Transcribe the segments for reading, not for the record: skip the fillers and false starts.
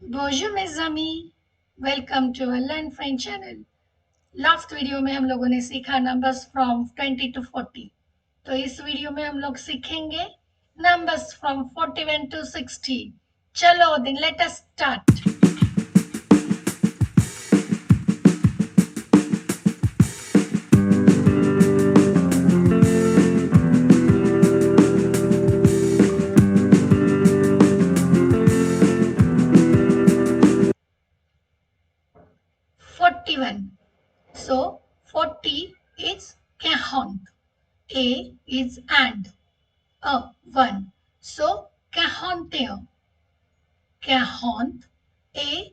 Bonjour mes amis, welcome to our Learn French channel. Last video में हम लोगों ने सीखा नंबर्स फ्रॉम 20 to 40. तो इस वीडियो में हम लोग सीखेंगे नंबर्स फ्रॉम 41 to 60. चलो then let us start. So 40 is quarante. A is and. One. So quarante. Quarante. A.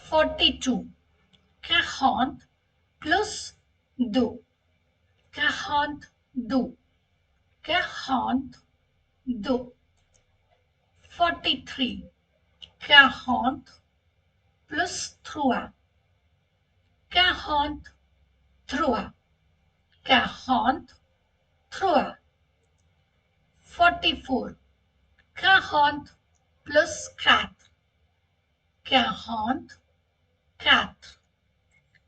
42. Quarante plus deux. Quarante deux. Quarante deux. 43. Quarante plus trois. Quarante trois. Quarante trois. 44. Quarante plus quatre. Quarante quatre.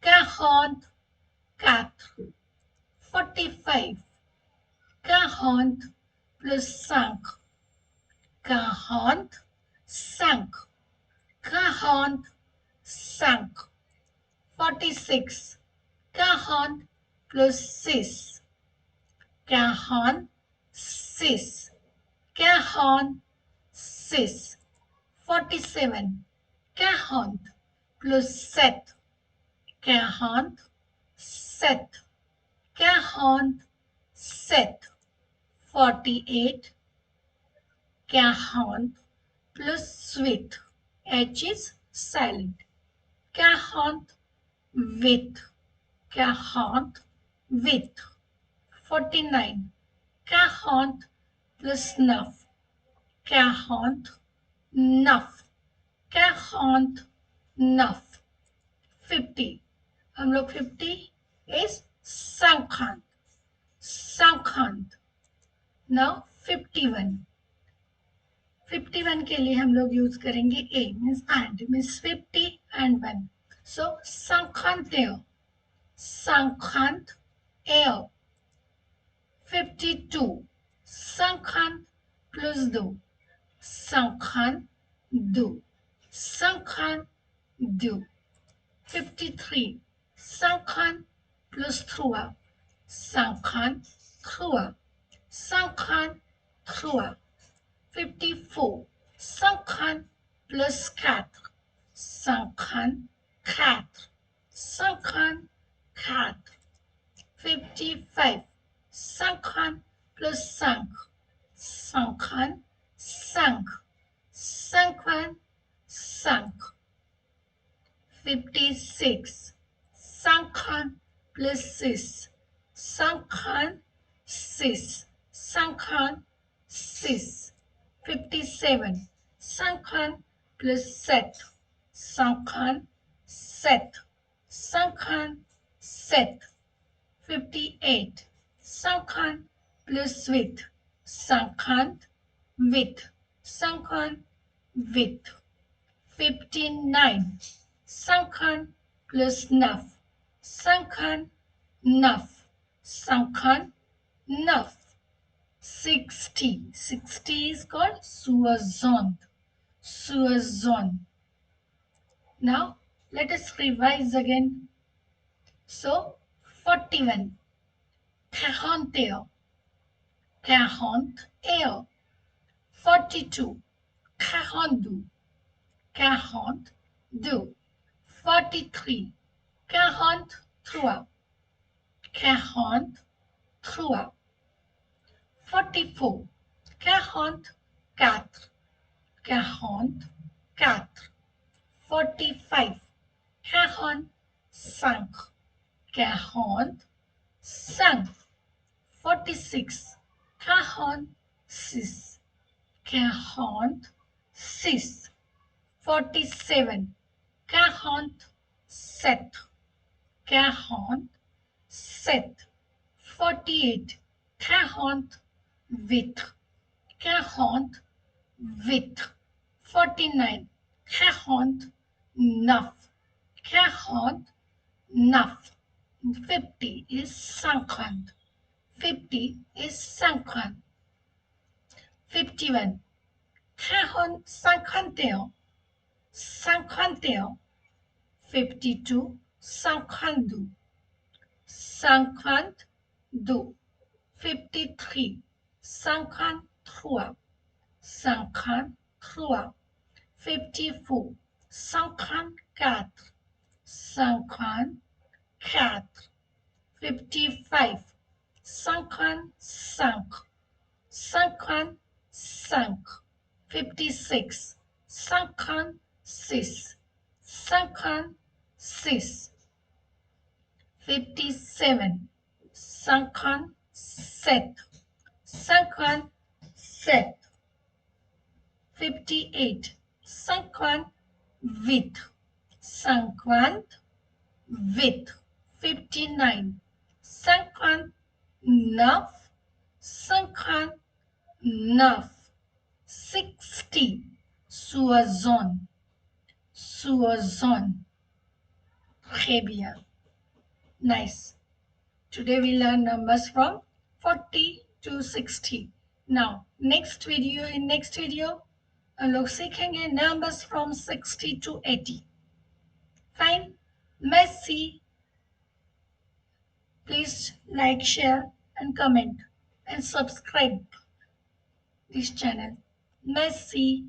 Quarante quatre. 45. Quarante plus cinq. Quarante cinq. Quarante cinq. 46. Quarante plus six. Quarante six. Quarante six. 47. Quarante plus sept. Quarante sept. Quarante sept. 48. Quarante plus huit. H is silent. Quarante huit. Quarante huit. 49. Quarante plus neuf. Quarante neuf. Quarante neuf. 50. हम लोग 50 is cinquante. Cinquante. Now 51. 51 के लिए हम लोग use करेंगे a means and means 50 and 1. So cinquante. Cinquante. 52. Cinquante plus deux. Cinquante deux. Cinquante deux. 53. Cinquante plus trois. Cinquante trois. Cinquante trois. 54. Cinquante plus quatre. Cinquante quatre. Cinquante quatre. 55. Cinquante plus cinq. Cinquante cinq. Cinquante cinq. 56. Cinquante plus six. Cinquante six. Cinquante six. 57. Cinquante plus sept. Cinquante sept. Cinquante sept. 58. Cinquante plus huit. Cinquante huit. Cinquante huit. 59. Cinquante plus neuf. Cinquante neuf. Cinquante neuf. 60. 60 is called soixante. Soixante. Now let us revise again. So 41. Quarante. Quarante. 42. Quarante-deux. Quarante-deux. 43. Quarante-trois. Quarante-trois. 44. Quarante-quatre. Quarante-quatre. 45. Quarante-cinq. Quarante-cinq. 46. Quarante-six. Quarante-six. 47. Quarante-sept. Quarante-sept. 48. Quarante-huit. Quarante-huit. 49, 49, 49. 50 is 50. 50 is 50. 51, 51, 51. 52, 52. 52. 53, 53. 53. 54, 54. 54. 55, 55. 55. 56, 56. 56. 57, 57. 57. 58, 58. 58. 59, 59. 59. 60, 60. 60. Très bien. Nice. Today we learn numbers from 40 to 60. Now, in next video, हम लोग सीखेंगे numbers from 60 to 80. Fine. Merci. Please like, share, and comment, and subscribe this channel. Merci.